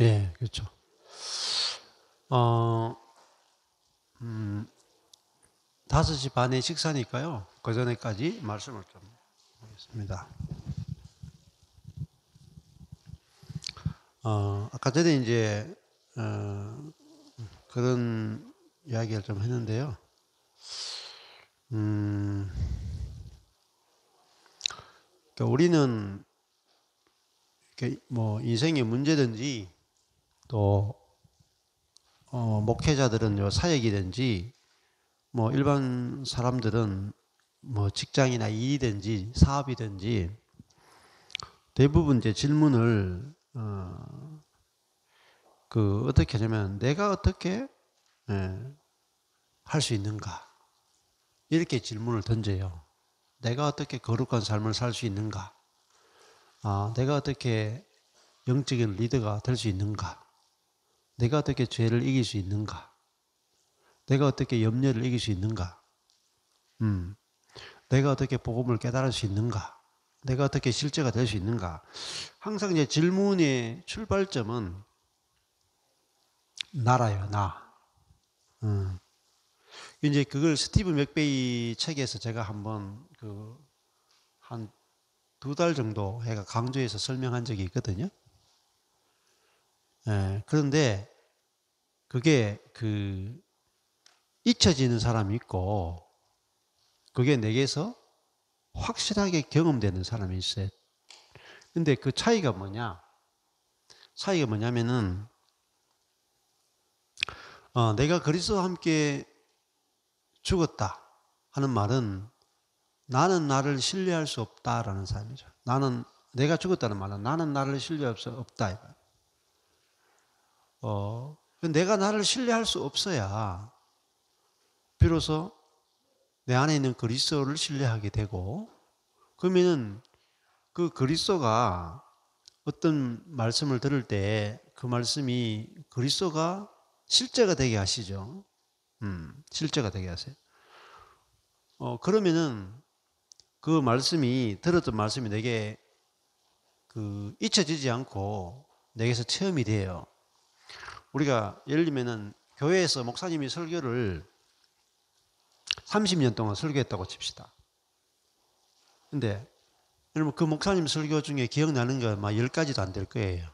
예, 그렇죠. 어, 5시 반에 식사니까요. 그 전에까지 말씀을 좀 하겠습니다. 아까 전에 이제, 그런 이야기를 좀 했는데요. 그러니까 우리는 이렇게 뭐 인생의 문제든지 또 목회자들은 사역이든지 뭐 일반 사람들은 뭐 직장이나 일이든지 사업이든지 대부분 이제 질문을 어떻게 하냐면 내가 어떻게 할 수 있는가 이렇게 질문을 던져요. 내가 어떻게 거룩한 삶을 살 수 있는가? 내가 어떻게 영적인 리더가 될 수 있는가? 내가 어떻게 죄를 이길 수 있는가? 내가 어떻게 염려를 이길 수 있는가? 내가 어떻게 복음을 깨달을 수 있는가? 내가 어떻게 실제가 될 수 있는가? 항상 이제 질문의 출발점은 나라요, 나. 이제 그걸 스티브 맥베이 책에서 제가 한번 한 2달 정도 해가 강조해서 설명한 적이 있거든요. 예, 그런데 그게 잊혀지는 사람이 있고 그게 내게서 확실하게 경험되는 사람이 있어요. 근데 그 차이가 뭐냐? 차이가 뭐냐면은 내가 그리스도와 함께 죽었다 하는 말은 나는 나를 신뢰할 수 없다라는 사람이죠. 나는 내가 죽었다는 말은 나는 나를 신뢰할 수 없다. 내가 나를 신뢰할 수 없어야 비로소 내 안에 있는 그리스도를 신뢰하게 되고 그러면은 그 그리스도가 어떤 말씀을 들을 때 그 말씀이 그리스도가 실제가 되게 하시죠. 실제가 되게 하세요. 그러면은 그 말씀이 들었던 말씀이 내게 잊혀지지 않고 내게서 체험이 돼요. 우리가 예를 들면은 교회에서 목사님이 설교를 30년 동안 설교했다고 칩시다. 근데 여러분 그 목사님 설교 중에 기억나는 거 막 10가지도 안 될 거예요.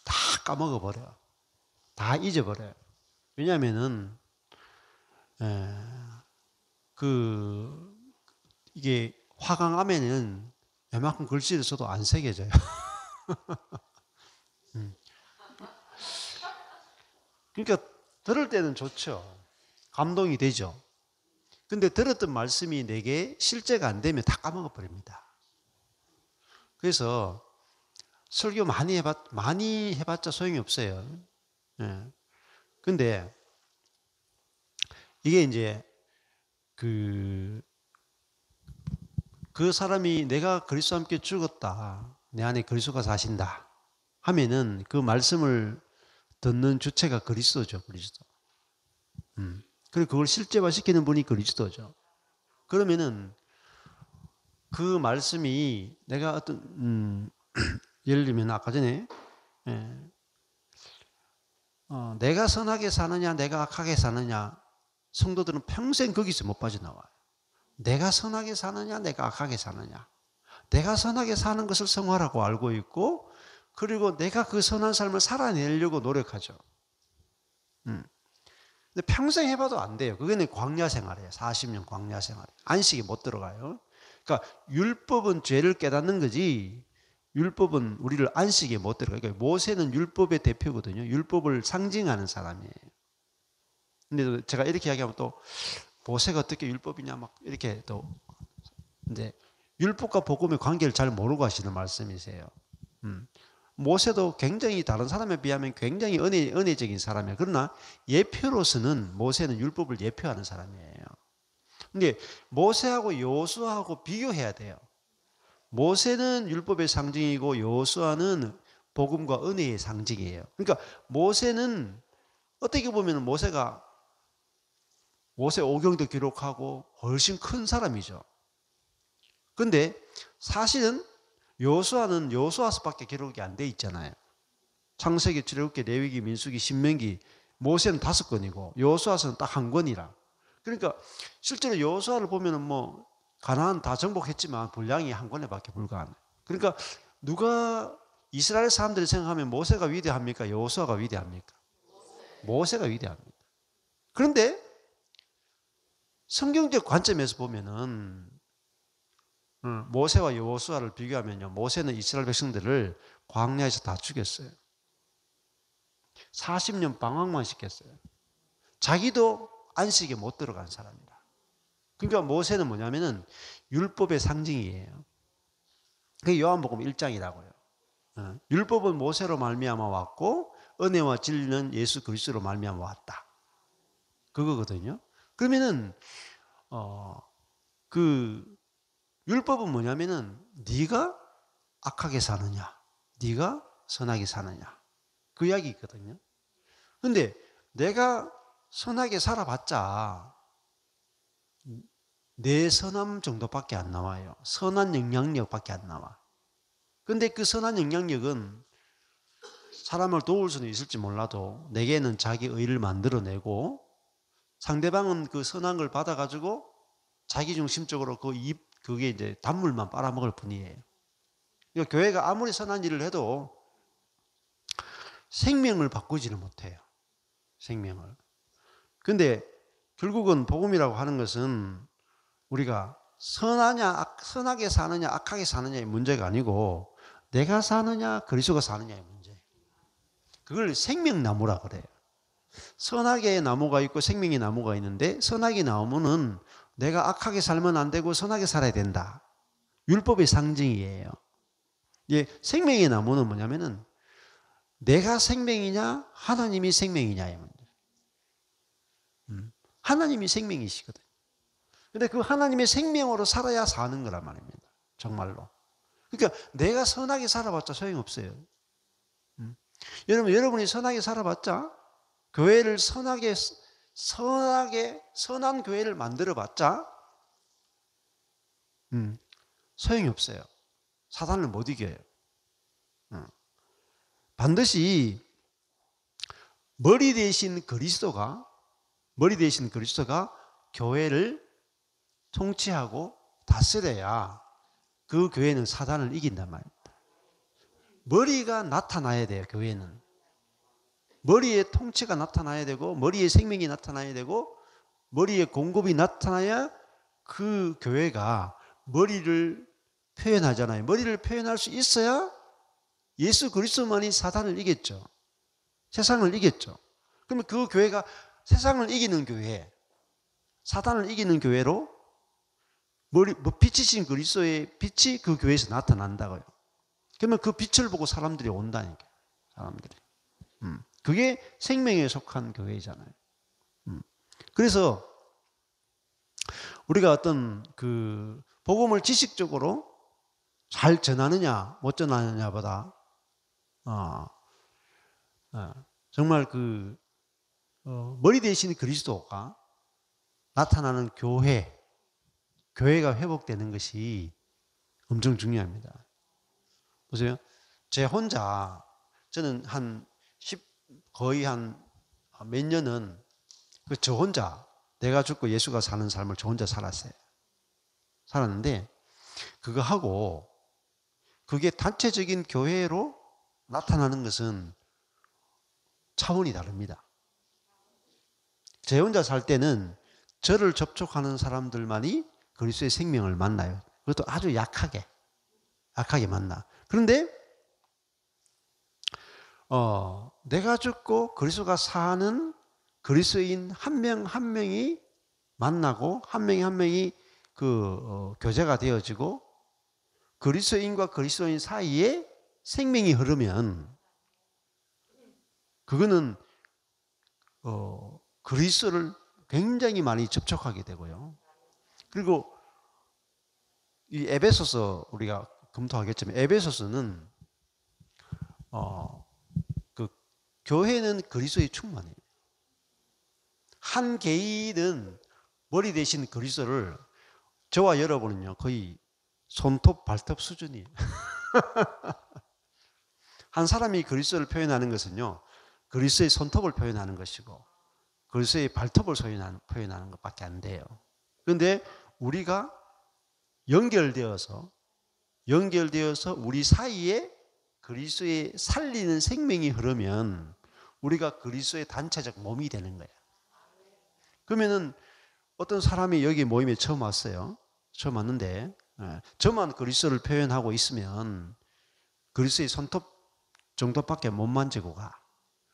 다 까먹어 버려요. 다 잊어버려요. 왜냐하면은 이게 화강암에는 웬만큼 글씨를 써도 안 새겨져요. 그러니까 들을 때는 좋죠. 감동이 되죠. 근데 들었던 말씀이 내게 실제가 안 되면 다 까먹어 버립니다. 그래서 설교 많이 해봤자 소용이 없어요. 예. 근데 이게 이제 그 사람이 내가 그리스도와 함께 죽었다. 내 안에 그리스도가 사신다. 하면은 그 말씀을 듣는 주체가 그리스도죠. 그리스도. 그리고 그걸 실제화시키는 분이 그리스도죠. 그러면은 그 말씀이 내가 어떤 예를 들면 아까 전에 내가 선하게 사느냐 내가 악하게 사느냐 성도들은 평생 거기서 못 빠져나와요. 내가 선하게 사느냐 내가 악하게 사느냐 내가 선하게 사는 것을 성화라고 알고 있고 그리고 내가 그 선한 삶을 살아내려고 노력하죠. 근데 평생 해봐도 안 돼요. 그거는 광야 생활이에요. 40년 광야 생활. 안식이 못 들어가요. 그러니까 율법은 죄를 깨닫는 거지 율법은 우리를 안식에 못 들어가요. 그러니까 모세는 율법의 대표거든요. 율법을 상징하는 사람이에요. 근데 제가 이렇게 이야기하면 또 모세가 어떻게 율법이냐 막 이렇게 또 이제 율법과 복음의 관계를 잘 모르고 하시는 말씀이세요. 모세도 굉장히 다른 사람에 비하면 굉장히 은혜적인 사람이에요. 그러나 예표로서는 모세는 율법을 예표하는 사람이에요. 근데 모세하고 여호수아하고 비교해야 돼요. 모세는 율법의 상징이고 여호수아는 복음과 은혜의 상징이에요. 그러니까 모세는 어떻게 보면 모세 오경도 기록하고 훨씬 큰 사람이죠. 근데 사실은 여호수아는 여호수아서밖에 기록이 안 돼 있잖아요. 창세기, 출애굽기, 레위기, 민수기, 신명기, 모세는 5권이고 여호수아서는 딱 1권이라. 그러니까 실제로 여호수아를 보면은 뭐 가나안 다 정복했지만 분량이 1권에밖에 불과하네. 그러니까 누가 이스라엘 사람들이 생각하면 모세가 위대합니까? 여호수아가 위대합니까? 모세가 위대합니다. 그런데 성경적 관점에서 보면은 모세와 여호수아를 비교하면요, 모세는 이스라엘 백성들을 광야에서 다 죽였어요. 40년 방황만 시켰어요. 자기도 안식에 못 들어간 사람이라. 그러니까 모세는 뭐냐면은 율법의 상징이에요. 그게 요한복음 1장이라고요. 율법은 모세로 말미암아 왔고 은혜와 진리는 예수 그리스도로 말미암아 왔다. 그거거든요. 그러면은 그 율법은 뭐냐면은 네가 악하게 사느냐, 네가 선하게 사느냐, 그 이야기 있거든요. 근데 내가 선하게 살아봤자 내 선함 정도밖에 안 나와요. 선한 영향력밖에 안 나와. 근데 그 선한 영향력은 사람을 도울 수는 있을지 몰라도 내게는 자기 의를 만들어내고 상대방은 그 선한 걸 받아가지고 자기중심적으로 그게 이제 단물만 빨아먹을 뿐이에요. 그러니까 교회가 아무리 선한 일을 해도 생명을 바꾸지를 못해요. 생명을. 근데 결국은 복음이라고 하는 것은 우리가 선하게 사느냐, 악하게 사느냐의 문제가 아니고 내가 사느냐, 그리스도가 사느냐의 문제예요. 그걸 생명나무라 그래요. 선하게 나무가 있고 생명의 나무가 있는데 선하게 나무는 내가 악하게 살면 안 되고 선하게 살아야 된다. 율법의 상징이에요. 예, 생명의 나무는 뭐냐면은 내가 생명이냐 하나님이 생명이냐의 문제. 하나님이 생명이시거든. 근데 그 하나님의 생명으로 살아야 사는 거란 말입니다. 정말로. 그러니까 내가 선하게 살아봤자 소용없어요. 여러분이 선하게 살아봤자 교회를 선한 교회를 만들어봤자 소용이 없어요. 사단을 못 이겨요. 반드시 머리 대신 그리스도가 교회를 통치하고 다스려야 그 교회는 사단을 이긴단 말입니다. 머리가 나타나야 돼요. 교회는. 머리의 통치가 나타나야 되고 머리의 생명이 나타나야 되고 머리의 공급이 나타나야 그 교회가 머리를 표현하잖아요. 머리를 표현할 수 있어야 예수 그리스도만이 사단을 이겼죠. 세상을 이겼죠. 그러면 그 교회가 세상을 이기는 교회, 사단을 이기는 교회로 빛이신 그리스도의 빛이 그 교회에서 나타난다고요. 그러면 그 빛을 보고 사람들이 온다니까요. 사람들이. 그게 생명에 속한 교회잖아요. 그래서 우리가 어떤 그 복음을 지식적으로 잘 전하느냐 못 전하느냐보다 정말 그 머리 대신 그리스도가 나타나는 교회가 회복되는 것이 엄청 중요합니다. 보세요. 저는 거의 한 몇 년은 저 혼자 내가 죽고 예수가 사는 삶을 저 혼자 살았는데 그거 하고 그게 단체적인 교회로 나타나는 것은 차원이 다릅니다. 제 혼자 살 때는 저를 접촉하는 사람들만이 그리스도의 생명을 만나요. 그것도 아주 약하게 만나. 그런데 내가 죽고 그리스도가 사는 그리스도인 한 명 한 명이 만나고 한 명이 교제가 되어지고 그리스도인과 그리스도인 사이에 생명이 흐르면 그거는 그리스도를 굉장히 많이 접촉하게 되고요. 그리고 이 에베소서 우리가 검토하겠지만 에베소서는 그 교회는 그리스도의 충만이에요. 한 개인은 머리 대신 그리스도를 저와 여러분은요 거의 손톱 발톱 수준이에요. 한 사람이 그리스도를 표현하는 것은요, 그리스도의 손톱을 표현하는 것이고 그리스도의 발톱을 표현하는 것밖에 안 돼요. 그런데 우리가 연결되어서 우리 사이에 그리스도의 살리는 생명이 흐르면 우리가 그리스도의 단체적 몸이 되는 거예요. 그러면은 어떤 사람이 여기 모임에 처음 왔어요. 처음 왔는데 저만 그리스도를 표현하고 있으면 그리스도의 손톱 정도밖에 못 만지고 가.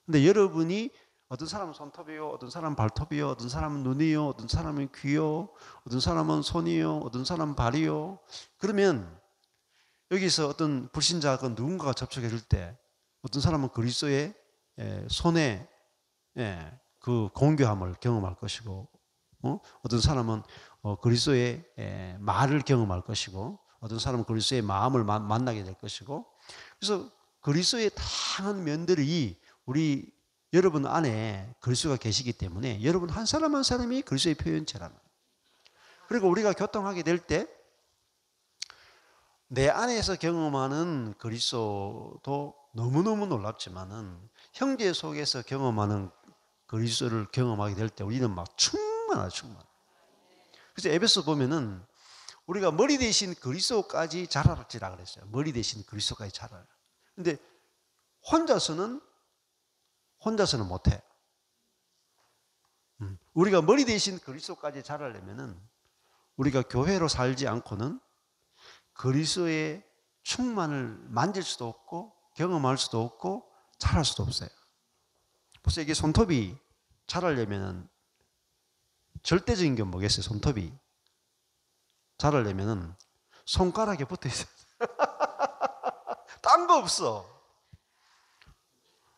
근데 여러분이 어떤 사람은 손톱이요, 어떤 사람은 발톱이요, 어떤 사람은 눈이요, 어떤 사람은 귀요, 어떤 사람은 손이요, 어떤 사람은 발이요. 그러면 여기서 어떤 불신자가 누군가가 접촉해 줄 때 어떤 사람은 그리스도의 손에 그 공교함을 경험할 것이고 어떤 사람은 그리스도의 말을 경험할 것이고 어떤 사람은 그리스도의 마음을 만나게 될 것이고 그래서 그리스도의 다양한 면들이 우리 여러분 안에 그리스도가 계시기 때문에 여러분 한 사람 한 사람이 그리스도의 표현체라는 거예요. 그리고 우리가 교통하게 될 때 내 안에서 경험하는 그리스도도 너무너무 놀랍지만은 형제 속에서 경험하는 그리스도를 경험하게 될 때 우리는 막 충만하죠. 그래서 에베소 보면은 우리가 머리 대신 그리스도까지 자랄지라 그랬어요. 머리 대신 그리스도까지 자라요. 근데 혼자서는 못해. 우리가 머리 대신 그리스도까지 자라려면은 우리가 교회로 살지 않고는 그리스도의 충만을 만질 수도 없고 경험할 수도 없고 자랄 수도 없어요. 벌써 이게 손톱이 자라려면은 절대적인 게 뭐겠어요? 손톱이 자라려면은 손가락에 붙어 있어요. 딴 거 없어.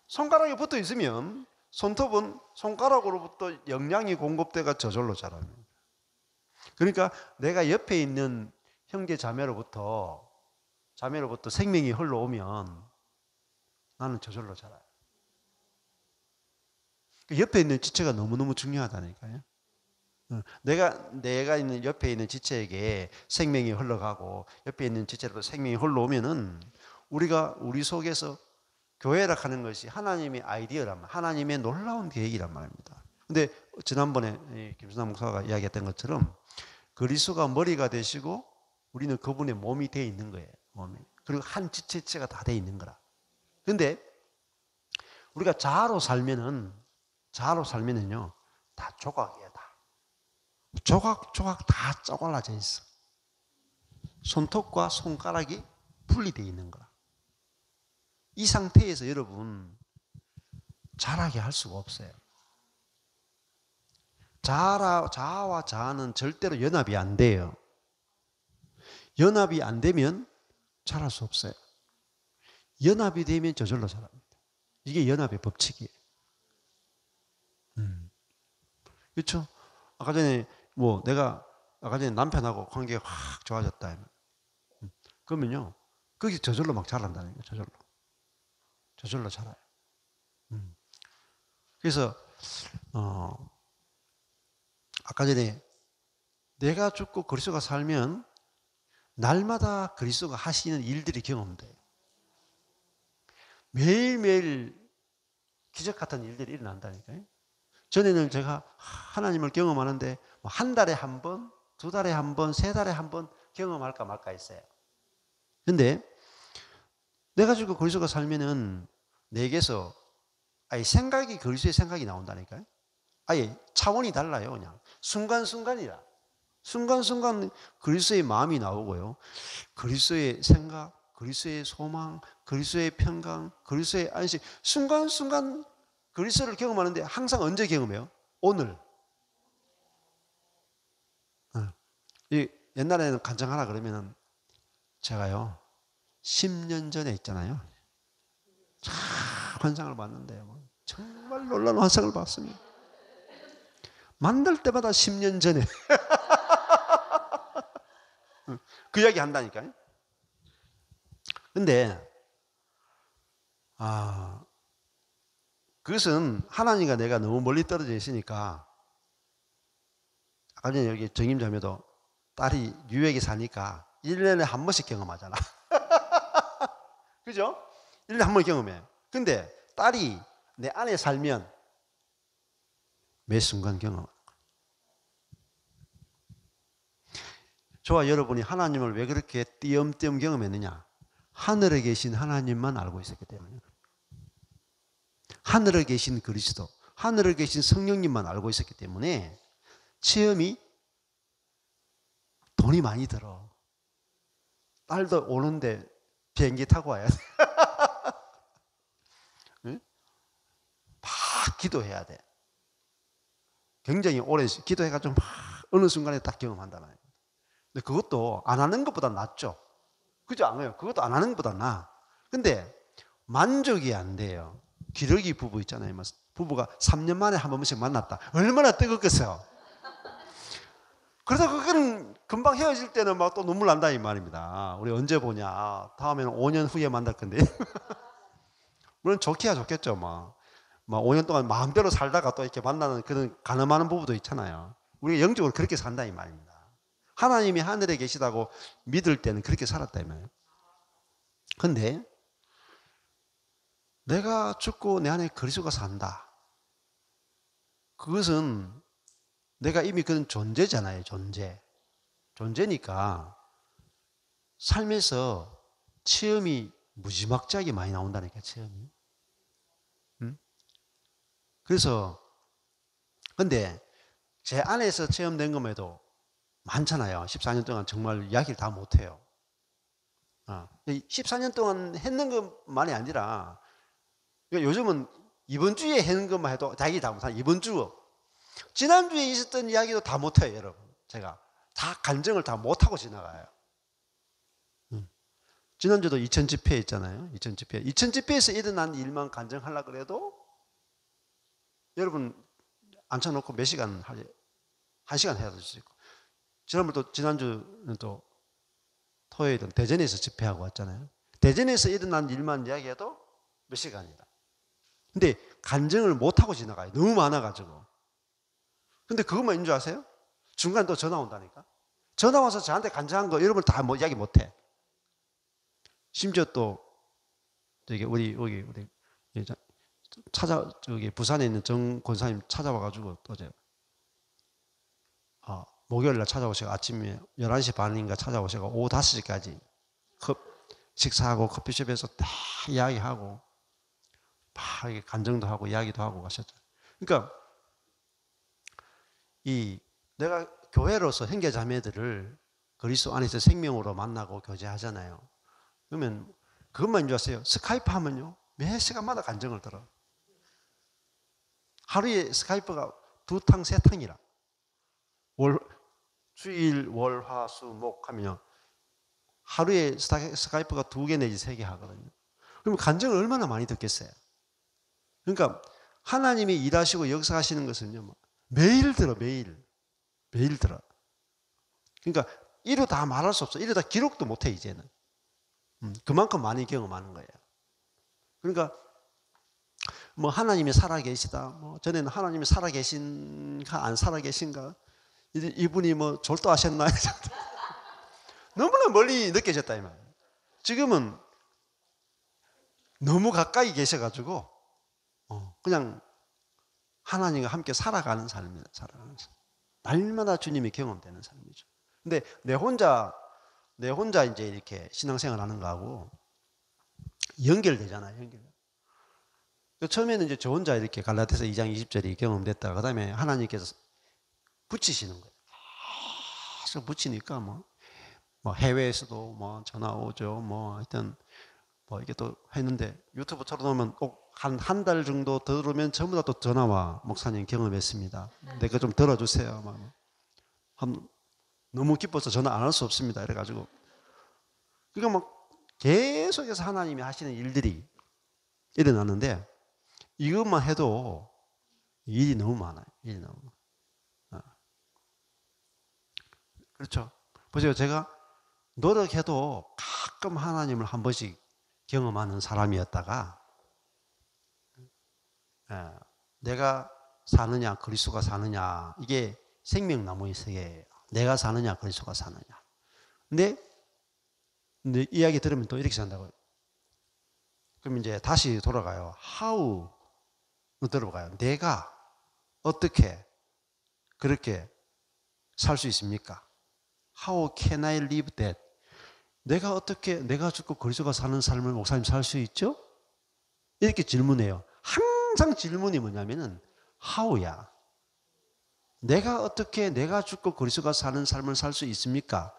손가락에 붙어 있으면 손톱은 손가락으로부터 영양이 공급돼가 저절로 자랍니다. 그러니까 내가 옆에 있는 형제 자매로부터 생명이 흘러오면 나는 저절로 자라요. 옆에 있는 지체가 너무너무 중요하다니까요. 내가 있는 옆에 있는 지체에게 생명이 흘러가고 옆에 있는 지체로부터 생명이 흘러오면은 우리 속에서 교회라 하는 것이 하나님의 아이디어란 말, 하나님의 놀라운 계획이란 말입니다. 근데 지난번에 김순남 목사가 이야기했던 것처럼 그리스도가 머리가 되시고 우리는 그분의 몸이 되어 있는 거예요. 몸이. 그리고 한 지체가 다 되어 있는 거라. 근데 우리가 자아로 살면은요 다 조각이야. 다. 조각 다 쪼갈라져 있어. 손톱과 손가락이 분리되어 있는 거라. 이 상태에서 여러분 자라게 할 수가 없어요. 자아와 자아는 절대로 연합이 안 돼요. 연합이 안 되면 자랄 수 없어요. 연합이 되면 저절로 자랍니다. 이게 연합의 법칙이에요. 그렇죠? 아까 전에 남편하고 관계가 확 좋아졌다. 그러면요, 그게 저절로 막 자란다는 거예요. 저절로 자라요. 그래서 아까 전에 내가 죽고 그리스도가 살면 날마다 그리스도가 하시는 일들이 경험돼요. 매일매일 기적 같은 일들이 일어난다니까요. 전에는 제가 하나님을 경험하는데 한 달에 한 번, 두 달에 한 번, 세 달에 한 번 경험할까 말까 했어요. 근데 내가 죽고 그리스도가 살면은 내게서 아예 생각이 그리스도의 생각이 나온다니까요. 아예 차원이 달라요. 그냥 순간순간이라. 순간순간 그리스도의 마음이 나오고요. 그리스도의 생각, 그리스도의 소망, 그리스도의 평강, 그리스도의 안식. 순간순간 그리스도를 경험하는데 항상 언제 경험해요? 오늘. 옛날에는 간증하라 그러면은 제가요 10년 전에 있잖아요. 참 환상을 봤는데요. 정말 놀라운 환상을 봤습니다. 만날 때마다 10년 전에 그 이야기 한다니까요. 근데 그것은 하나님과 내가 너무 멀리 떨어져 있으니까 아까 전에 여기 정임자매도 딸이 뉴욕에 사니까 1년에 한 번씩 경험하잖아. 그죠? 1년에 한 번 경험해요. 근데 딸이 내 안에 살면 매 순간 경험하는 거예요. 저와 여러분이 하나님을 왜 그렇게 띄엄띄엄 경험했느냐? 하늘에 계신 하나님만 알고 있었기 때문에. 하늘에 계신 그리스도, 하늘에 계신 성령님만 알고 있었기 때문에 체험이 돈이 많이 들어. 딸도 오는데 비행기 타고 와야 돼. 응? 막 기도해야 돼. 굉장히 오래 기도해가지고 막 어느 순간에 딱 경험한단 말이에요. 근데 그것도 안 하는 것보다 낫죠. 그죠? 안 해요. 그것도 안 하는 것보다 나아. 근데 만족이 안 돼요. 기러기 부부 있잖아요. 부부가 3년 만에 한 번씩 만났다. 얼마나 뜨겁겠어요. 그래서 그건 금방 헤어질 때는 막 또 눈물 난다 이 말입니다. 우리 언제 보냐. 다음에는 5년 후에 만날 건데. 물론 좋기야 좋겠죠. 막 5년 동안 마음대로 살다가 또 이렇게 만나는 그런 가늠하는 부부도 있잖아요. 우리가 영적으로 그렇게 산다 이 말입니다. 하나님이 하늘에 계시다고 믿을 때는 그렇게 살았다 이 말이에요. 근데 내가 죽고 내 안에 그리스도가 산다. 그것은 내가 이미 그런 존재잖아요. 존재니까 삶에서 체험이 무지막지하게 많이 나온다니까 체험이. 응? 그래서 근데 제 안에서 체험된 것에도 많잖아요. 14년 동안 정말 이야기를 다 못해요. 14년 동안 했는 것만이 아니라 요즘은 이번 주에 했는 것만 해도 자기 다 못하는 이번 주 지난주에 있었던 이야기도 다 못해요. 여러분 제가 다 간증을 다 못하고 지나가요. 지난주도 2000집회 있잖아요. 2000집회에서 일어난 일만 간증하려고 그래도 여러분 앉혀놓고 몇 시간 하지? 1시간 해야 될 수 있고 지난주는 또 토요일은 대전에서 집회하고 왔잖아요. 대전에서 일어난 일만 이야기해도 몇 시간이다. 근데 간증을 못하고 지나가요. 너무 많아가지고. 근데 그것만 있는 줄 아세요? 중간에 또 전화 온다니까. 전화 와서 저한테 간증한 거 여러분 다 이야기 못해. 심지어 또 저기 우리 저기 부산에 있는 정 권사님 찾아와가지고 어제 목요일날 찾아오시고 아침에 11시 반인가 찾아오시고 오후 5시까지 식사하고 커피숍에서 다 이야기하고 막 간증도 하고 이야기도 하고 가셨죠. 그러니까 내가 교회로서 형제 자매들을 그리스도 안에서 생명으로 만나고 교제하잖아요. 그러면 그것만 줄 아세요? 스카이프 하면요 매 시간마다 간증을 들어. 하루에 스카이프가 2탕 3탕이라. 주일 월 화 수 목 하면요 하루에 스카이프가 2개 내지 3개 하거든요. 그러면 간증을 얼마나 많이 듣겠어요? 그러니까 하나님이 일하시고 역사하시는 것은요 매일 들어. 매일 들어. 그러니까 이루 다 말할 수 없어. 이루 다 기록도 못해 이제는. 그만큼 많이 경험하는 거예요. 그러니까 하나님이 살아계시다. 전에는 하나님이 살아계신가 안 살아계신가. 이분이 졸도하셨나. 너무나 멀리 느껴졌다 이 말이에요. 지금은 너무 가까이 계셔가지고 그냥 하나님과 함께 살아가는 삶이다. 날마다 주님이 경험되는 삶이죠. 근데 내 혼자 이제 이렇게 신앙생활 하는 거하고 연결되잖아요. 처음에는 이제 저 혼자 이렇게 갈라디아서 2장 20절이 경험됐다가 그다음에 하나님께서 붙이시는 거예요. 계속 붙이니까 해외에서도 전화 오죠. 하여튼 이게 또 했는데 유튜브 틀어놓으면 꼭 한 달 정도 들으면 전부 다 또 전화 와. 목사님 경험했습니다. 내가 좀 들어주세요. 너무 기뻐서 전화 안 할 수 없습니다. 이래가지고 그러니까 계속해서 하나님이 하시는 일들이 일어났는데 이것만 해도 일이 너무 많아요. 그렇죠. 보세요. 제가 노력해도 가끔 하나님을 한 번씩 경험하는 사람이었다가 내가 사느냐 그리스도가 사느냐 이게 생명나무의 세계예요. 내가 사느냐 그리스도가 사느냐. 근데 이야기 들으면 또 이렇게 산다고요. 그럼 이제 다시 돌아가요. How 들어봐요. 내가 어떻게 그렇게 살 수 있습니까? How can I live that? 내가 어떻게 내가 죽고 그리스도가 사는 삶을 목사님 살 수 있죠? 이렇게 질문해요. 항상 질문이 뭐냐면은 how야. 내가 어떻게 내가 죽고 그리스도가 사는 삶을 살 수 있습니까?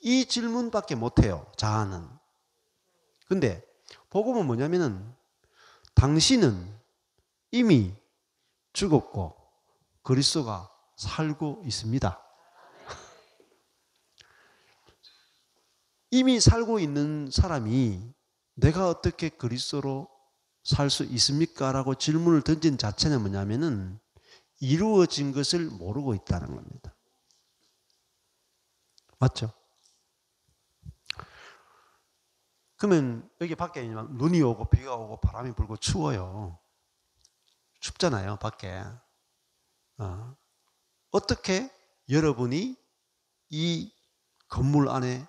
이 질문밖에 못해요. 자아는. 근데 복음은 뭐냐면은 당신은 이미 죽었고 그리스도가 살고 있습니다. 이미 살고 있는 사람이 내가 어떻게 그리스도로 살 수 있습니까? 라고 질문을 던진 자체는 뭐냐면은 이루어진 것을 모르고 있다는 겁니다. 맞죠? 그러면 여기 밖에 눈이 오고 비가 오고 바람이 불고 추워요. 춥잖아요, 밖에. 어떻게 여러분이 이 건물 안에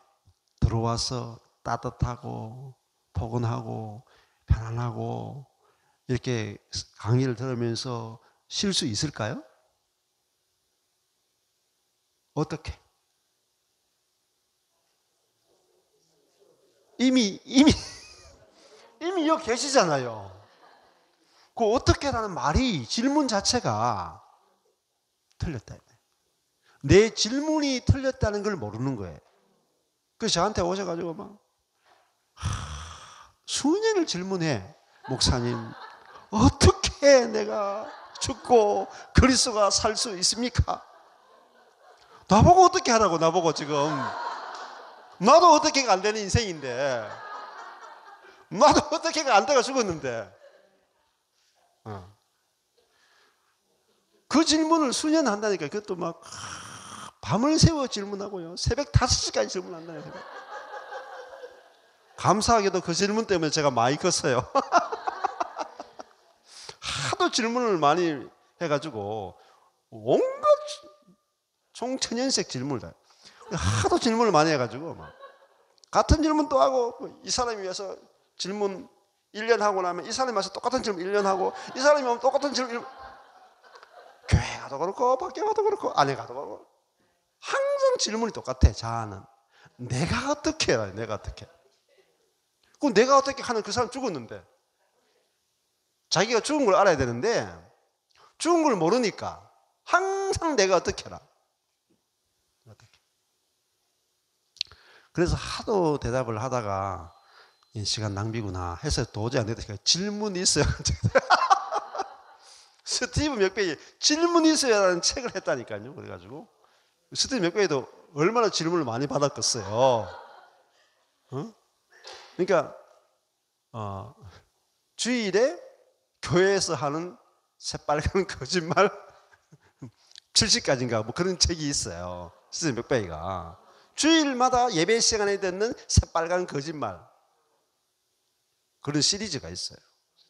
들어와서 따뜻하고 포근하고 편안하고 이렇게 강의를 들으면서 쉴 수 있을까요? 어떻게? 이미 여기 계시잖아요. 그 어떻게라는 말이 질문 자체가 틀렸다. 내 질문이 틀렸다는 걸 모르는 거예요. 그래서 저한테 오셔가지고 막 수년을 질문해. 목사님, 어떻게 내가 죽고 그리스도가 살 수 있습니까? 나보고 어떻게 하라고, 나보고 지금. 나도 어떻게가 안 되는 인생인데. 나도 어떻게가 안 돼가 죽었는데. 그 질문을 수년 한다니까. 그것도 막 밤을 새워 질문하고요. 새벽 5시까지 질문한다니까. 감사하게도 그 질문 때문에 제가 많이 컸어요. 하도 질문을 많이 해가지고 온갖 총천연색 질문을 다 하도 질문을 많이 해가지고 막 같은 질문 또 하고 이 사람이 와서 질문 1년 하고 나면 이 사람이 와서 똑같은 질문 1년 하고 이 사람이 오면 똑같은 질문 교회 가도 그렇고 밖에 가도 그렇고 안에 가도 그렇고 항상 질문이 똑같아. 자아는 내가 어떻게 해라. 내가 어떻게 그럼 내가 어떻게 하는 그 사람 죽었는데 자기가 죽은 걸 알아야 되는데 죽은 걸 모르니까 항상 내가 어떻게 해라. 그래서 하도 대답을 하다가 시간 낭비구나 해서 도저히 안 되니까 질문이 있어야 스티브 맥베이 질문이 있어야라는 책을 했다니까요. 그래가지고 스티브 맥베이도 얼마나 질문을 많이 받았겠어요. 그러니까 주일에 교회에서 하는 새빨간 거짓말 70가지인가 뭐 그런 책이 있어요. 스티브 맥베이가 주일마다 예배 시간에 듣는 새빨간 거짓말 그런 시리즈가 있어요.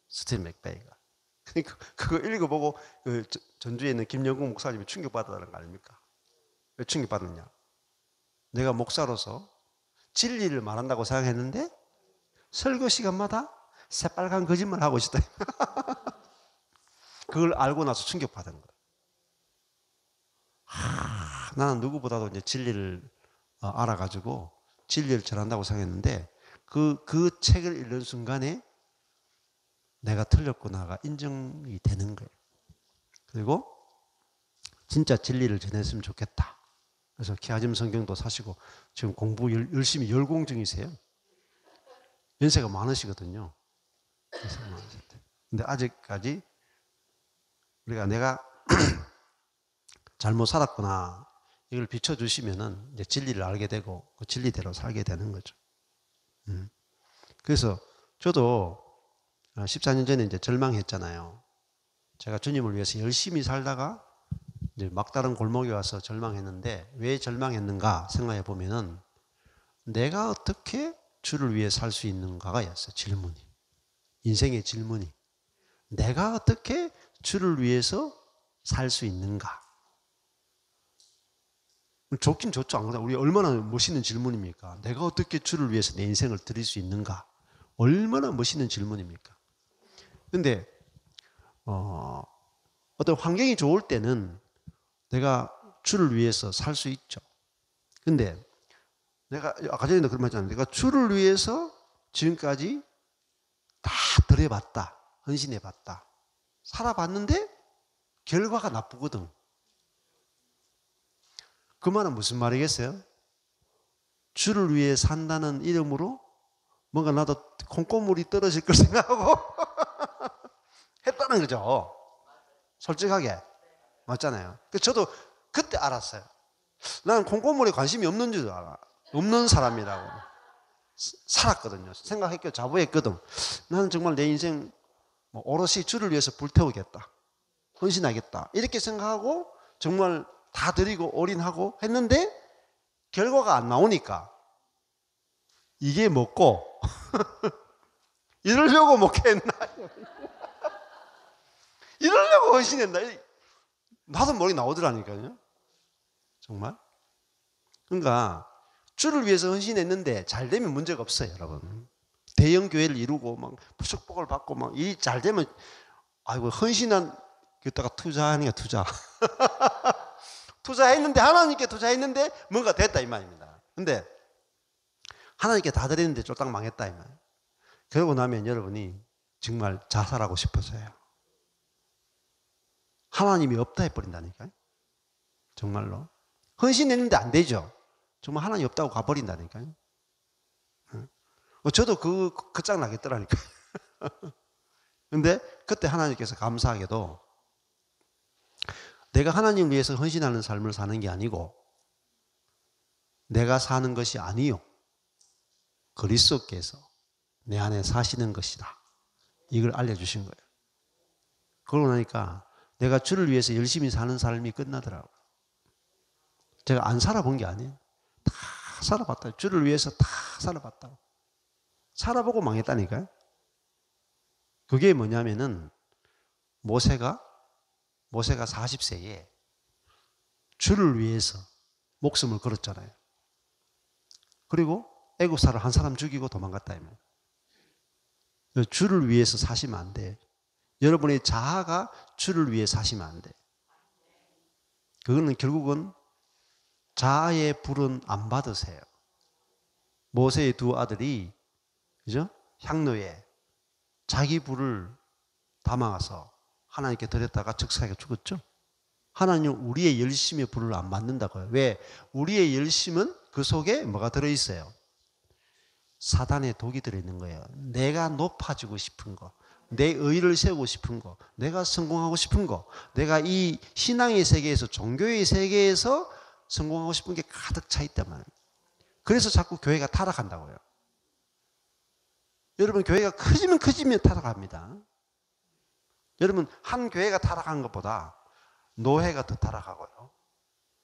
스티브 맥베이가. 그러니까 그거 읽어보고 그 전주에 있는 김영국 목사님이 충격받았다는 거 아닙니까? 왜 충격받았냐? 내가 목사로서 진리를 말한다고 생각했는데 설교 시간마다 새빨간 거짓말 하고 있었다. 그걸 알고 나서 충격받은 거예요. 나는 누구보다도 이제 진리를 알아가지고 진리를 전한다고 생각했는데 그 책을 읽는 순간에 내가 틀렸구나가 인정이 되는 거예요. 그리고 진짜 진리를 전했으면 좋겠다. 그래서 키아즘 성경도 사시고 지금 공부 열심히 열공 중이세요. 연세가 많으시거든요. 근데 아직까지 우리가 내가 잘못 살았구나 이걸 비춰주시면은 이제 진리를 알게 되고 그 진리대로 살게 되는 거죠. 그래서 저도 14년 전에 이제 절망했잖아요. 제가 주님을 위해서 열심히 살다가 이제 막다른 골목에 와서 절망했는데 왜 절망했는가 생각해 보면은 내가 어떻게 주를 위해 살 수 있는가가 였어요. 질문이. 인생의 질문이. 내가 어떻게 주를 위해서 살 수 있는가? 좋긴 좋죠. 우리 얼마나 멋있는 질문입니까? 내가 어떻게 주를 위해서 내 인생을 드릴 수 있는가? 얼마나 멋있는 질문입니까? 근데 어떤 환경이 좋을 때는 내가 주를 위해서 살 수 있죠. 근데 내가 아까 전에도 그런 말 했잖아요. 내가 주를 위해서 지금까지 다 들여봤다. 헌신해봤다. 살아봤는데 결과가 나쁘거든. 그 말은 무슨 말이겠어요? 주를 위해 산다는 이름으로 뭔가 나도 콩고물이 떨어질 걸 생각하고 했다는 거죠. 솔직하게. 맞잖아요. 저도 그때 알았어요. 나는 콩고물에 관심이 없는 줄 알아. 없는 사람이라고. 살았거든요. 생각했고 자부했거든. 나는 정말 내 인생 오롯이 주를 위해서 불태우겠다. 헌신하겠다. 이렇게 생각하고 정말 다 드리고 올인하고 했는데 결과가 안 나오니까 이게 먹고 이러려고 먹겠나? 이러려고 헌신했나? 나도 머리 나오더라니까요. 정말. 그러니까 주를 위해서 헌신했는데 잘 되면 문제가 없어요, 여러분. 대형 교회를 이루고 막 축복을 받고 막 이 잘 되면 아이고 헌신한 그다가 투자하는 게 투자. 투자했는데 하나님께 투자했는데 뭔가 됐다 이 말입니다. 근데 하나님께 다 드렸는데 쫄딱 망했다 이 말. 그러고 나면 여러분이 정말 자살하고 싶어져요. 하나님이 없다 해버린다니까요. 정말로. 헌신했는데 안 되죠. 정말 하나님 없다고 가버린다니까요. 저도 그 짝 나겠더라니까요. 근데 그때 하나님께서 감사하게도 내가 하나님을 위해서 헌신하는 삶을 사는 게 아니고 내가 사는 것이 아니요. 그리스도께서 내 안에 사시는 것이다. 이걸 알려주신 거예요. 그러고 나니까 내가 주를 위해서 열심히 사는 삶이 끝나더라고요. 제가 안 살아본 게 아니에요. 다 살아봤다. 주를 위해서 다 살아봤다고. 살아보고 망했다니까요. 그게 뭐냐면은 모세가 40세에 주를 위해서 목숨을 걸었잖아요. 그리고 애굽사를 한 사람 죽이고 도망갔다. 주를 위해서 사시면 안 돼. 여러분의 자아가 주를 위해 사시면 안 돼. 그거는 결국은 자아의 불은 안 받으세요. 모세의 두 아들이 그죠? 향로에 자기 불을 담아서 하나님께 드렸다가 즉사하게 죽었죠. 하나님은 우리의 열심의 불을 안 받는다고요. 왜? 우리의 열심은 그 속에 뭐가 들어있어요? 사단의 독이 들어있는 거예요. 내가 높아지고 싶은 거, 내 의를 세우고 싶은 거, 내가 성공하고 싶은 거, 내가 이 신앙의 세계에서 종교의 세계에서 성공하고 싶은 게 가득 차 있단 말이에요. 그래서 자꾸 교회가 타락한다고요. 여러분 교회가 커지면 타락합니다. 여러분 한 교회가 타락한 것보다 노회가 더 타락하고요.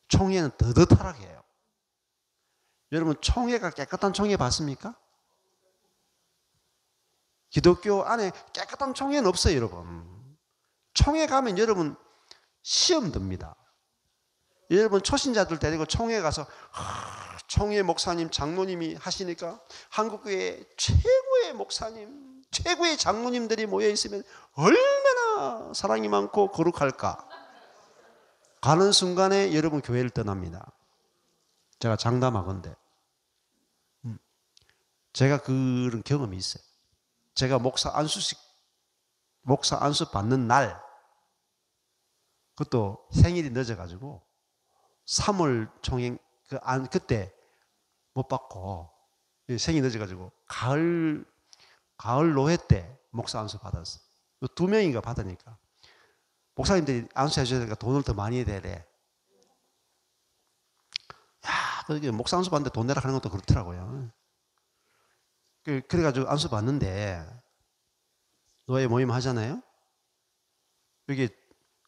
총회는 더 타락해요. 여러분 총회가 깨끗한 총회 봤습니까? 기독교 안에 깨끗한 총회는 없어요, 여러분. 총회 가면 여러분 시험 듭니다. 여러분 초신자들 데리고 총회 가서 총회 목사님, 장로님이 하시니까 한국교회 최고의 목사님, 최고의 장로님들이 모여 있으면 얼마나 사랑이 많고 거룩할까. 가는 순간에 여러분 교회를 떠납니다. 제가 장담하건대. 제가 그런 경험이 있어요. 제가 목사 안수 받는 날, 그것도 생일이 늦어가지고 3월 총회 그때 못 받고 생일이 늦어가지고 가을 노회 때 목사 안수 받았어. 2명인가 받으니까 목사님들이 안수해 줘야 되니까 돈을 더 많이 해야 되래. 야, 그게 목사 안수 받는데 돈 내라 하는 것도 그렇더라고요. 그래가지고 안수 받는데 노예 모임 하잖아요. 여기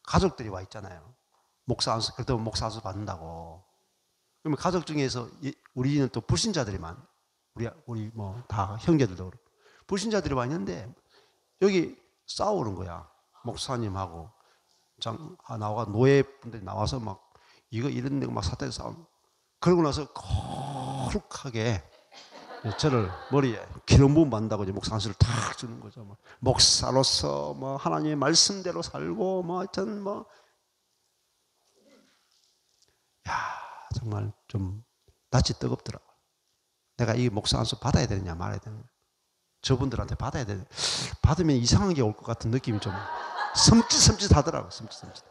가족들이 와 있잖아요. 목사 안수, 그래도 목사 안수 받는다고. 그러면 가족 중에서 우리는 또 불신자들이 많아. 우리 뭐 다 형제들도 그렇고. 불신자들이 와 있는데 여기 싸우는 거야. 목사님하고 나와 노예분들이 나와서 막 이거 이런 데막 사태를 싸우는. 그러고 나서 거룩하게 저를 머리에 기름 부음 받는다고 이제 목사한수를 탁 주는 거죠. 뭐 목사로서 뭐 하나님의 말씀대로 살고 뭐 하여튼 뭐 야, 정말 좀 낯이 뜨겁더라고요. 내가 이 목사한수 받아야 되느냐 말아야 되느냐. 저분들한테 받아야 되느냐. 받으면 이상한 게 올 것 같은 느낌이 좀 섬찟섬찟하더라고요. 섬찟섬찟.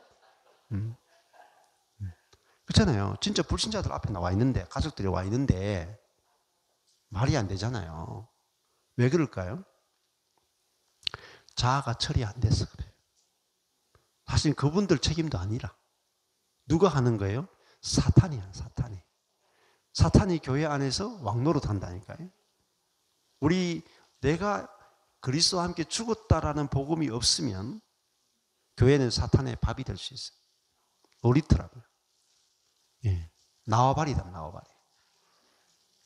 그렇잖아요. 진짜 불신자들 앞에 나와 있는데, 가족들이 와 있는데 말이 안 되잖아요. 왜 그럴까요? 자아가 처리 안 돼서 그래요. 사실 그분들 책임도 아니라 누가 하는 거예요? 사탄이야, 사탄이. 사탄이 교회 안에서 왕노릇 한다니까요. 내가 그리스도와 함께 죽었다라는 복음이 없으면 교회는 사탄의 밥이 될 수 있어요. 놀이터라고요. 예. 나와바리다, 나와바리.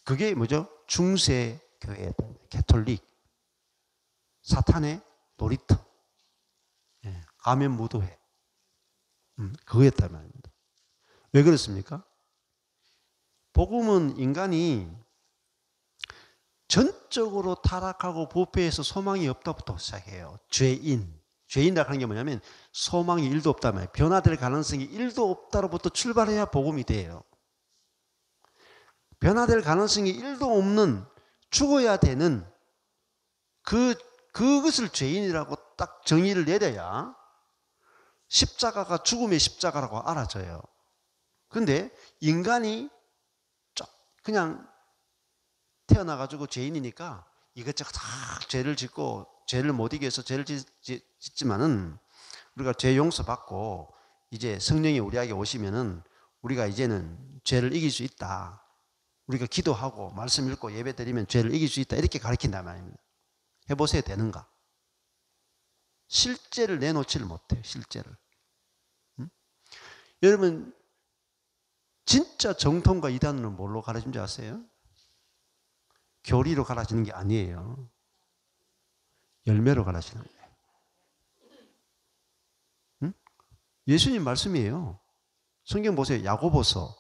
그게 뭐죠? 중세 교회, 캐톨릭. 사탄의 놀이터. 예. 가면 무도회. 그거였단 말입니다. 왜 그렇습니까? 복음은 인간이 전적으로 타락하고 부패해서 소망이 없다부터 시작해요. 죄인이라고 하는 게 뭐냐면 소망이 1도 없다 말이에요. 변화될 가능성이 1도 없다로부터 출발해야 복음이 돼요. 변화될 가능성이 1도 없는 죽어야 되는 그것을 죄인이라고 딱 정의를 내려야 십자가가 죽음의 십자가라고 알아져요. 그런데 인간이 그냥 태어나가지고 죄인이니까 이것저것 다 죄를 짓고 죄를 못 이겨서 죄를 짓지만은 우리가 죄 용서받고 이제 성령이 우리에게 오시면은 우리가 이제는 죄를 이길 수 있다. 우리가 기도하고 말씀 읽고 예배 드리면 죄를 이길 수 있다. 이렇게 가르친단 말입니다. 해보세요. 되는가? 실제를 내놓지를 못해요. 실제를. 여러분 진짜 정통과 이단은 뭘로 가르치는지 아세요? 교리로 가르치는 게 아니에요. 열매로 가르치는 거예요. 응? 예수님 말씀이에요. 성경 보세요. 야고보서.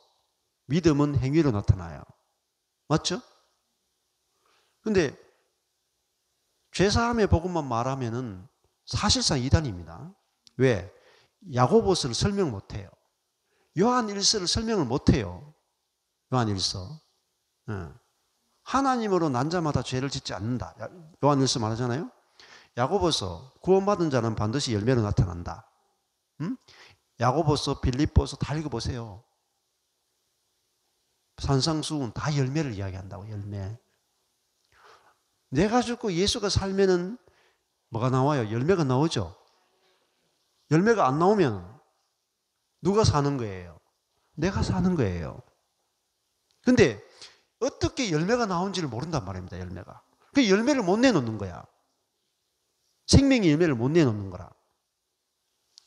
믿음은 행위로 나타나요. 맞죠? 근데 죄사함의 복음만 말하면은 사실상 이단입니다. 왜? 야고보서를 설명 못해요. 요한일서를 설명을 못해요. 요한일서. 하나님으로 난 자마다 죄를 짓지 않는다. 요한일서 말하잖아요. 야고보서 구원받은 자는 반드시 열매로 나타난다. 야고보서, 빌립보서 다 읽어보세요. 산상수훈 다 열매를 이야기한다고. 열매. 내가 죽고 예수가 살면은 뭐가 나와요? 열매가 나오죠. 열매가 안 나오면 누가 사는 거예요? 내가 사는 거예요. 근데 어떻게 열매가 나온지를 모른단 말입니다. 열매가. 그 열매를 못 내놓는 거야. 생명의 열매를 못 내놓는 거라.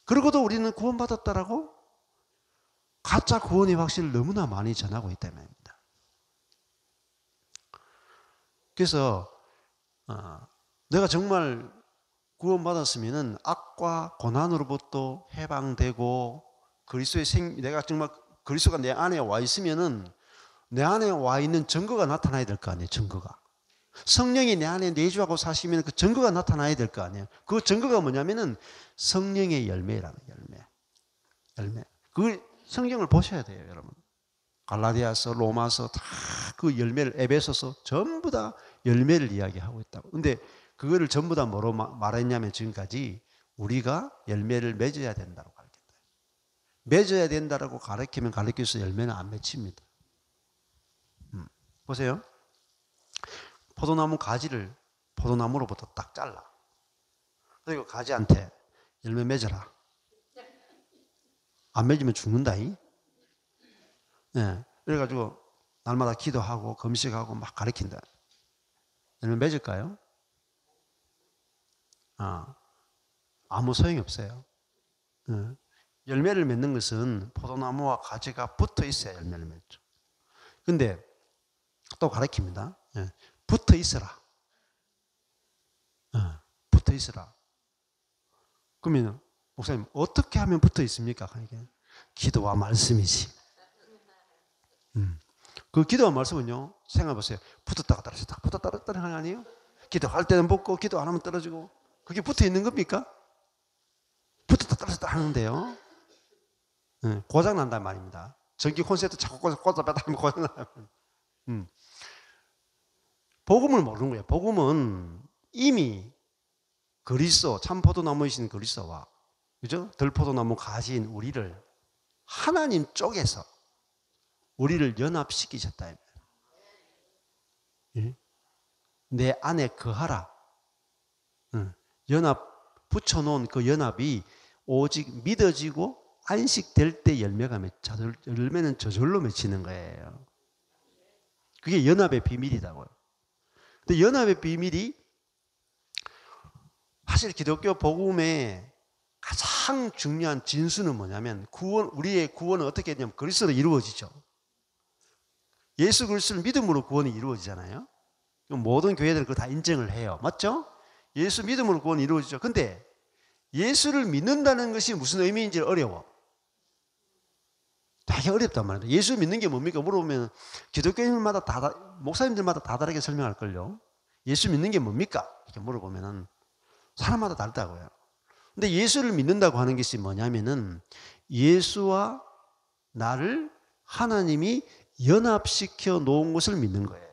그러고도 우리는 구원받았다라고 가짜 구원의 확신을 너무나 많이 전하고 있다는 말입니다. 그래서 내가 정말 구원받았으면은 악과 고난으로부터 해방되고 내가 정말 그리스도가 내 안에 와 있으면은 내 안에 와 있는 증거가 나타나야 될 거 아니에요. 증거가. 성령이 내 안에 내주하고 사시면 그 증거가 나타나야 될 거 아니에요. 그 증거가 뭐냐면은 성령의 열매라는 열매. 그 성경을 보셔야 돼요, 여러분. 갈라디아서, 로마서 다 그 열매를, 에베소서 전부 다 열매를 이야기하고 있다고. 근데 그거를 전부 다 뭐로 말했냐면 지금까지 우리가 열매를 맺어야 된다고 가르쳤다. 맺어야 된다고 가르치면 가르쳐서 열매는 안 맺힙니다. 보세요. 포도나무 가지를 포도나무로부터 딱 잘라. 그리고 가지한테 열매 맺어라. 안 맺으면 죽는다. 네. 그래가지고 날마다 기도하고 금식하고 막 가르친다. 열매 맺을까요? 아무 소용이 없어요. 열매를 맺는 것은 포도나무와 가지가 붙어 있어야 열매를 맺죠. 근데 또 가르칩니다. 붙어 있어라. 붙어 있어라. 그러면 목사님 어떻게 하면 붙어 있습니까? 기도와 말씀이지. 그 기도한 말씀은요, 생각해 보세요. 붙었다가 떨어졌다, 붙었다 떨어졌다 하는 거 아니에요? 기도할 때는 붙고, 기도 안 하면 떨어지고. 그게 붙어 있는 겁니까? 붙었다 떨어졌다 하는데요. 네, 고장 난단 말입니다. 전기 콘센트 자꾸 꽂아 빼다 하면 고장 나면. 복음을 모르는 거예요. 복음은 이미 그리스도, 참 포도나무이신 그리스도와, 그죠? 들포도나무 가지인 우리를 하나님 쪽에서 우리를 연합시키셨다. 예? 내 안에 거하라. 연합, 붙여놓은 그 연합이 오직 믿어지고 안식될 때 열매가 열매는 저절로 맺히는 거예요. 그게 연합의 비밀이라고요. 근데 연합의 비밀이 사실 기독교 복음의 가장 중요한 진수는 뭐냐면 우리의 구원은 어떻게 했냐면 그리스도로 이루어지죠. 예수 그리스도를 믿음으로 구원이 이루어지잖아요. 모든 교회들은 그거 다 인정을 해요. 맞죠? 예수 믿음으로 구원이 이루어지죠. 근데 예수를 믿는다는 것이 무슨 의미인지 어려워. 되게 어렵단 말이에요. 예수 믿는 게 뭡니까? 물어보면 기독교인들마다 목사님들마다 다 다르게 설명할걸요. 예수 믿는 게 뭡니까? 이렇게 물어보면은 사람마다 다르다고요. 근데 예수를 믿는다고 하는 것이 뭐냐면은 예수와 나를 하나님이 연합시켜 놓은 것을 믿는 거예요.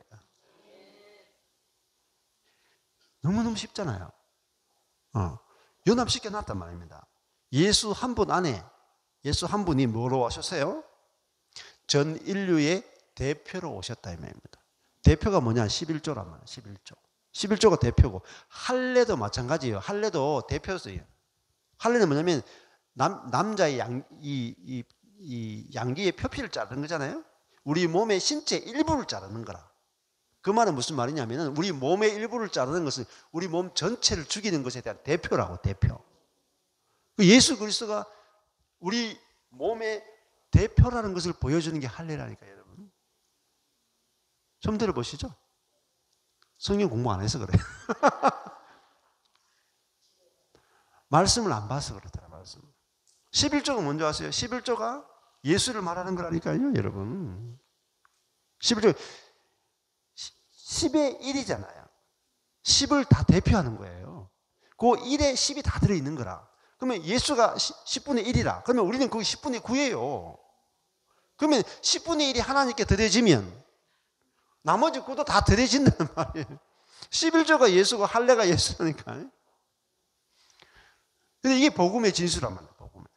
너무너무 쉽잖아요. 연합시켜 놨단 말입니다. 예수 한 분 안에, 예수 한 분이 뭐로 오셨어요? 전 인류의 대표로 오셨다 이 말입니다. 대표가 뭐냐? 11조란 말이에요. 11조. 11조가 대표고, 할례도 마찬가지예요. 할례도 대표였어요. 할례는 뭐냐면 남자의 양기의 표피를 자르는 거잖아요. 우리 몸의 신체 일부를 자르는 거라. 그 말은 무슨 말이냐면 우리 몸의 일부를 자르는 것은 우리 몸 전체를 죽이는 것에 대한 대표라고. 대표. 예수 그리스도가 우리 몸의 대표라는 것을 보여주는 게 할례라니까요, 여러분. 좀 들어보시죠. 성경 공부 안 해서 그래요. 말씀을 안 봐서 그렇더라. 말씀. 11조가 뭔지 아세요? 11조가 예수를 말하는 거라니까요, 여러분. 11조 10의 1이잖아요. 10을 다 대표하는 거예요. 그 1에 10이 다 들어있는 거라. 그러면 예수가 10분의 1이라. 그러면 우리는 거기 10분의 9예요. 그러면 10분의 1이 하나님께 드려지면 나머지 9도 다 드려진다는 말이에요. 11조가 예수고 할례가 예수니까. 근데 이게 복음의 진수란 말이에요. 복음의.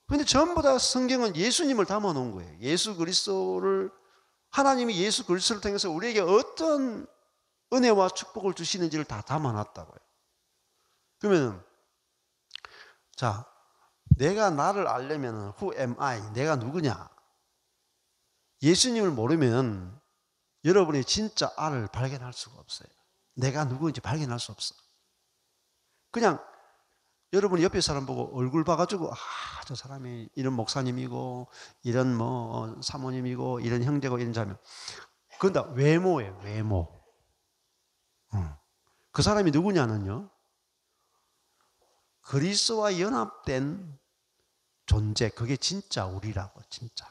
근데 전부 다 성경은 예수님을 담아 놓은 거예요. 예수 그리스도를, 하나님이 예수 그리스도를 통해서 우리에게 어떤 은혜와 축복을 주시는지를 다 담아 놨다고요. 그러면 자, 내가 나를 알려면 who am I? 내가 누구냐? 예수님을 모르면 여러분이 진짜 알을 발견할 수가 없어요. 내가 누구인지 발견할 수 없어. 그냥 여러분이 옆에 사람 보고 얼굴 봐가지고 저 사람이 이런 목사님이고 이런 뭐 사모님이고 이런 형제고 이런 자면 그건 다 외모예요. 외모. 그 사람이 누구냐는요, 그리스도와 연합된 존재, 그게 진짜 우리라고. 진짜.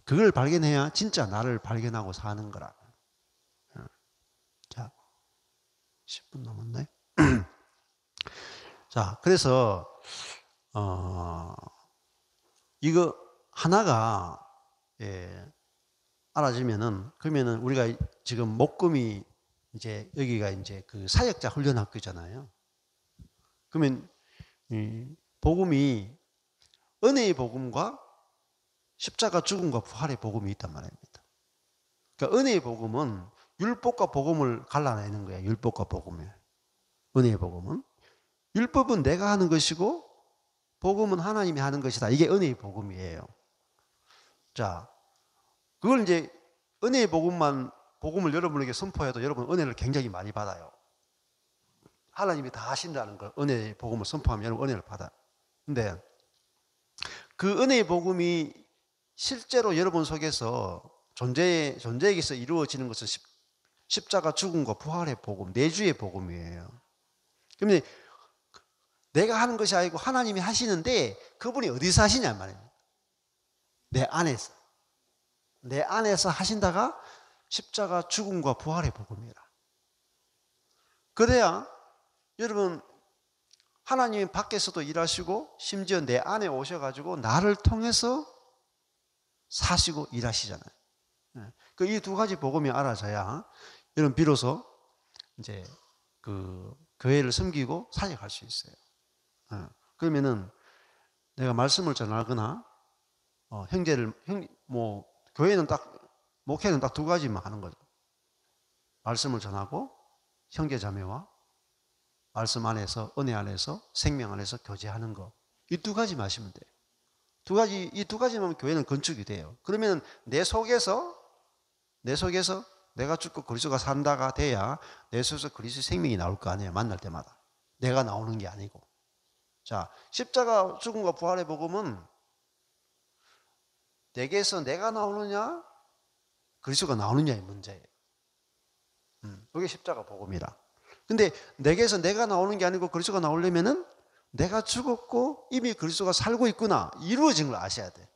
그걸 발견해야 진짜 나를 발견하고 사는 거라. 자, 10분 남았네. 자, 그래서 이거 하나가 알아지면은, 그러면은 우리가 지금 목금이 이제 여기가 이제 그 사역자 훈련학교잖아요. 그러면 복음이 은혜의 복음과 십자가 죽음과 부활의 복음이 있단 말입니다. 그러니까 은혜의 복음은 율법과 복음을 갈라내는 거예요. 율법과 복음을. 은혜의 복음은 율법은 내가 하는 것이고 복음은 하나님이 하는 것이다. 이게 은혜의 복음이에요. 자, 그걸 이제 은혜의 복음을 여러분에게 선포해도 여러분 은혜를 굉장히 많이 받아요. 하나님이 다 하신다는 걸, 은혜의 복음을 선포하면 여러분 은혜를 받아요. 근데 그 은혜의 복음이 실제로 여러분 속에서 존재에게서 이루어지는 것은 십자가 죽음과 부활의 복음, 내주의 복음이에요. 그런데 내가 하는 것이 아니고 하나님이 하시는데 그분이 어디서 하시냐 말이에요. 내 안에서. 내 안에서 하신다가 십자가 죽음과 부활의 복음이라. 그래야 여러분 하나님이 밖에서도 일하시고 심지어 내 안에 오셔가지고 나를 통해서 사시고 일하시잖아요. 이 두 가지 복음이 알아져야 여러분 비로소 이제 그 교회를 섬기고 사역할 수 있어요. 그러면은 내가 말씀을 전하거나 교회는 목회는 딱 두 가지만 하는 거죠. 말씀을 전하고 형제 자매와 말씀 안에서 은혜 안에서 생명 안에서 교제하는 거. 이 두 가지만 하시면 돼요. 이 두 가지만 교회는 건축이 돼요. 그러면 내 속에서 내가 죽고 그리스도가 산다가 돼야 내 속에서 그리스도의 생명이 나올 거 아니에요. 만날 때마다. 내가 나오는 게 아니고. 자, 십자가 죽음과 부활의 복음은 내게서 내가 나오느냐 그리스도가 나오느냐의 문제예요. 그게 십자가 복음이라. 근데 내게서 내가 나오는 게 아니고 그리스도가 나오려면은 내가 죽었고 이미 그리스도가 살고 있구나 이루어진 걸 아셔야 돼.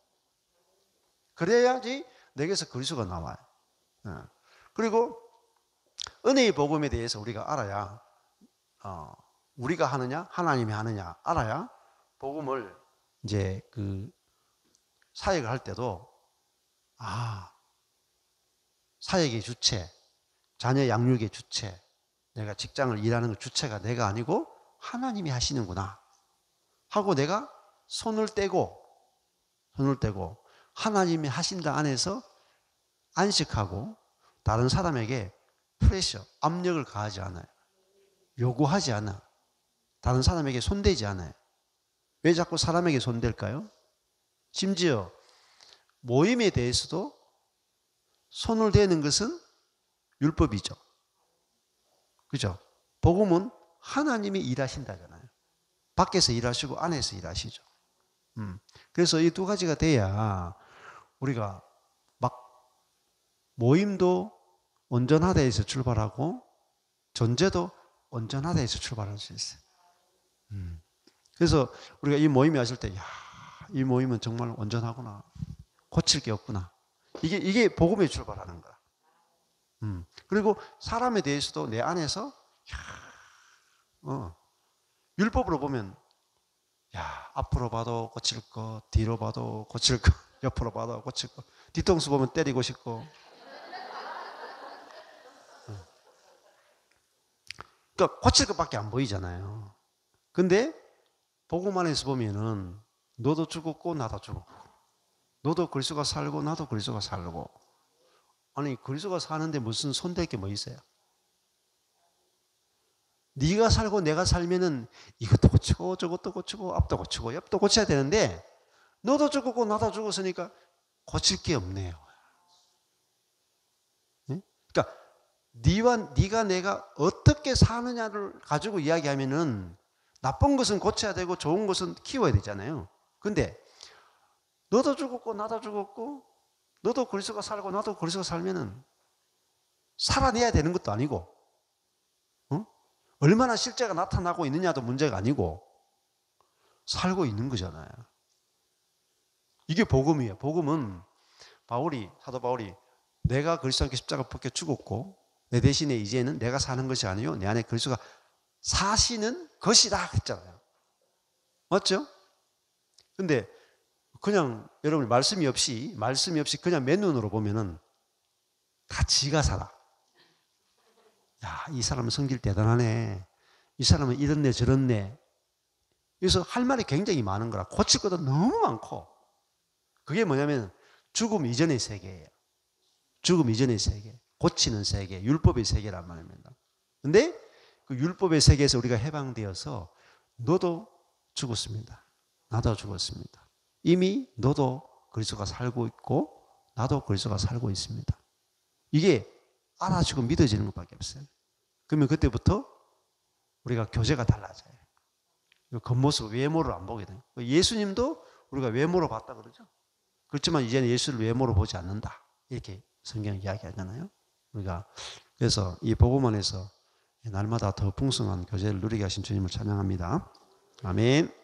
그래야지 내게서 그리스도가 나와요. 그리고 은혜의 복음에 대해서 우리가 알아야 우리가 하느냐 하나님이 하느냐 알아야 복음을 이제 그 사역을 할 때도 사역의 주체, 자녀 양육의 주체, 내가 직장을 일하는 그 주체가 내가 아니고 하나님이 하시는구나 하고 내가 손을 떼고 하나님이 하신다 안에서 안식하고 다른 사람에게 프레셔, 압력을 가하지 않아요. 요구하지 않아. 다른 사람에게 손대지 않아요. 왜 자꾸 사람에게 손댈까요? 심지어 모임에 대해서도 손을 대는 것은 율법이죠. 그죠? 복음은 하나님이 일하신다잖아요. 밖에서 일하시고 안에서 일하시죠. 그래서 이 두 가지가 돼야 우리가 막 모임도 온전하다에서 출발하고 전제도 온전하다에서 출발할 수 있어요. 그래서 우리가 이 모임에 왔을 때, 이 모임은 정말 온전하구나. 고칠 게 없구나. 이게 복음에 출발하는 거야. 그리고 사람에 대해서도 내 안에서, 율법으로 보면, 앞으로 봐도 고칠 거, 뒤로 봐도 고칠 거, 옆으로 봐도 고칠 거, 뒤통수 보면 때리고 싶고. 그러니까 고칠 것밖에 안 보이잖아요. 근데 복음 안에서 보면은 너도 죽었고 나도 죽었고 너도 그리스도가 살고 나도 그리스도가 살고. 아니 그리스도가 사는데 무슨 손댈 게 뭐 있어요? 네가 살고 내가 살면은 이것도 고치고 저것도 고치고 앞도 고치고 옆도 고쳐야 되는데 너도 죽었고 나도 죽었으니까 고칠 게 없네요. 그러니까 네가 내가 어떻게 사느냐를 가지고 이야기하면은 나쁜 것은 고쳐야 되고 좋은 것은 키워야 되잖아요. 근데 너도 죽었고 나도 죽었고 너도 그리스도가 살고 나도 그리스도가 살면은 살아내야 되는 것도 아니고 얼마나 실제가 나타나고 있느냐도 문제가 아니고 살고 있는 거잖아요. 이게 복음이에요. 복음은 사도 바울이 내가 그리스도와 함께 십자가 벗겨 죽었고 내 대신에 이제는 내가 사는 것이 아니요 내 안에 그리스도가 사시는 것이다 했잖아요. 맞죠? 근데 그냥 여러분 말씀이 없이 그냥 맨눈으로 보면은 다 지가 살아. 이 사람은 성질 대단하네. 이 사람은 이렇네 저렇네. 그래서 할 말이 굉장히 많은 거라. 고칠 것도 너무 많고. 그게 뭐냐면 죽음 이전의 세계예요. 죽음 이전의 세계. 고치는 세계. 율법의 세계란 말입니다. 근데 그 율법의 세계에서 우리가 해방되어서 너도 죽었습니다. 나도 죽었습니다. 이미 너도 그리스도가 살고 있고 나도 그리스도가 살고 있습니다. 이게 알아주고 믿어지는 것밖에 없어요. 그러면 그때부터 우리가 교제가 달라져요. 겉모습, 외모를 안 보게 돼요. 예수님도 우리가 외모로 봤다 그러죠. 그렇지만 이제는 예수를 외모로 보지 않는다. 이렇게 성경이 이야기하잖아요. 우리가 그래서 이 복음 안에서 날마다 더 풍성한 교제를 누리게 하신 주님을 찬양합니다. 아멘.